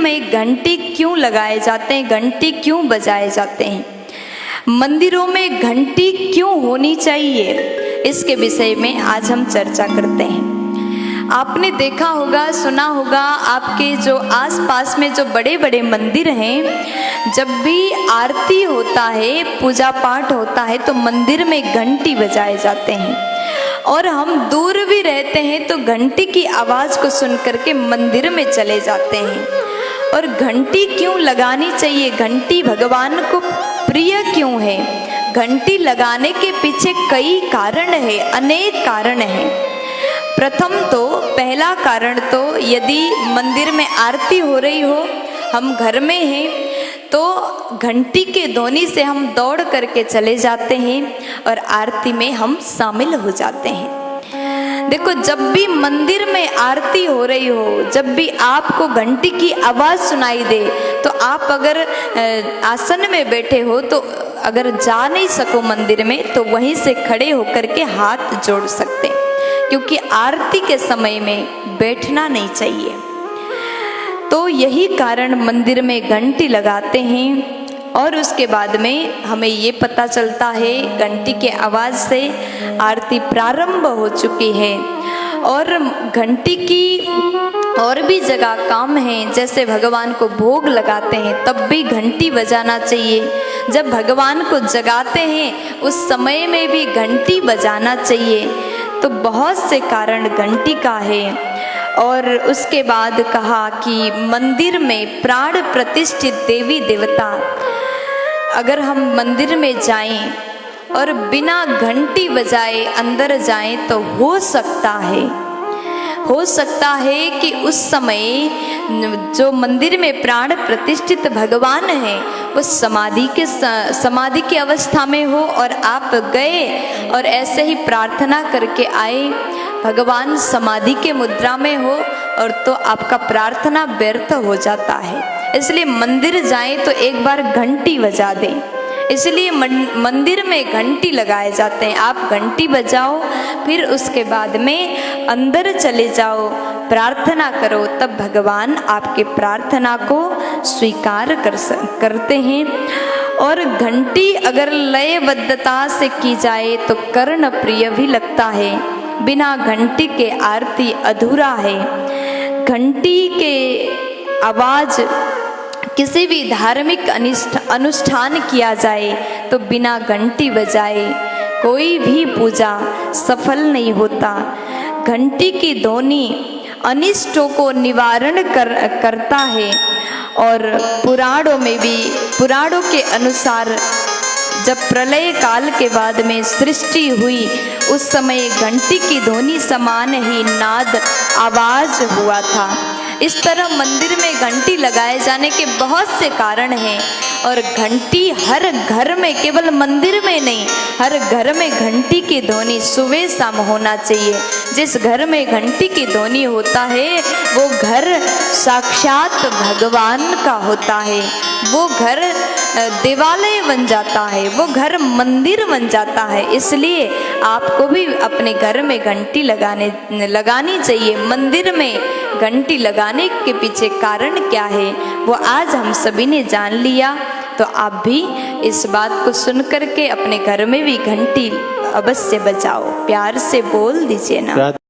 में घंटी क्यों लगाए जाते हैं, घंटी क्यों बजाए जाते हैं, मंदिरों में घंटी क्यों होनी चाहिए, इसके विषय में आज हम चर्चा करते हैं। आपने देखा होगा, सुना होगा, आपके जो आसपास में जो बड़े बड़े मंदिर हैं, जब भी आरती होता है, पूजा पाठ होता है, तो मंदिर में घंटी बजाए जाते हैं। और हम दूर भी रहते हैं तो घंटी की आवाज़ को सुन करके मंदिर में चले जाते हैं। और घंटी क्यों लगानी चाहिए, घंटी भगवान को प्रिय क्यों है, घंटी लगाने के पीछे कई कारण है, अनेक कारण हैं। प्रथम तो पहला कारण तो यदि मंदिर में आरती हो रही हो, हम घर में हैं, तो घंटी के ध्वनि से हम दौड़ करके चले जाते हैं और आरती में हम शामिल हो जाते हैं। देखो, जब भी मंदिर में आरती हो रही हो, जब भी आपको घंटी की आवाज़ सुनाई दे, तो आप अगर आसन में बैठे हो तो अगर जा नहीं सको मंदिर में, तो वहीं से खड़े होकर के हाथ जोड़ सकते हैं, क्योंकि आरती के समय में बैठना नहीं चाहिए। तो यही कारण मंदिर में घंटी लगाते हैं। और उसके बाद में हमें ये पता चलता है घंटी के आवाज़ से आरती प्रारंभ हो चुकी है। और घंटी की और भी जगह काम है, जैसे भगवान को भोग लगाते हैं तब भी घंटी बजाना चाहिए, जब भगवान को जगाते हैं उस समय में भी घंटी बजाना चाहिए। तो बहुत से कारण घंटी का है। और उसके बाद कहा कि मंदिर में प्राण प्रतिष्ठित देवी देवता, अगर हम मंदिर में जाएं और बिना घंटी बजाए अंदर जाएं तो हो सकता है कि उस समय जो मंदिर में प्राण प्रतिष्ठित भगवान हैं वो समाधि की अवस्था में हो, और आप गए और ऐसे ही प्रार्थना करके आए, भगवान समाधि के मुद्रा में हो, और तो आपका प्रार्थना व्यर्थ हो जाता है। इसलिए मंदिर जाएं तो एक बार घंटी बजा दें, इसलिए मंदिर में घंटी लगाए जाते हैं। आप घंटी बजाओ, फिर उसके बाद में अंदर चले जाओ, प्रार्थना करो, तब भगवान आपके प्रार्थना को स्वीकार करते हैं। और घंटी अगर लयबद्धता से की जाए तो कर्ण प्रिय भी लगता है, बिना घंटी के आरती अधूरा है। घंटी के आवाज़ किसी भी धार्मिक अनुष्ठान किया जाए तो बिना घंटी बजाए कोई भी पूजा सफल नहीं होता। घंटी की ध्वनि अनिष्टों को निवारण करता है। और पुराणों के अनुसार जब प्रलय काल के बाद में सृष्टि हुई, उस समय घंटी की ध्वनि समान ही नाद आवाज हुआ था। इस तरह मंदिर में घंटी लगाए जाने के बहुत से कारण हैं। और घंटी हर घर में, केवल मंदिर में नहीं, हर घर में घंटी की ध्वनि सुबह शाम होना चाहिए। जिस घर में घंटी की ध्वनि होता है वो घर साक्षात भगवान का होता है, वो घर देवालय बन जाता है, वो घर मंदिर बन जाता है। इसलिए आपको भी अपने घर में घंटी लगानी चाहिए। मंदिर में घंटी लगाने के पीछे कारण क्या है वो आज हम सभी ने जान लिया। तो आप भी इस बात को सुन करके अपने घर में भी घंटी अवश्य बजाओ। प्यार से बोल दीजिए ना।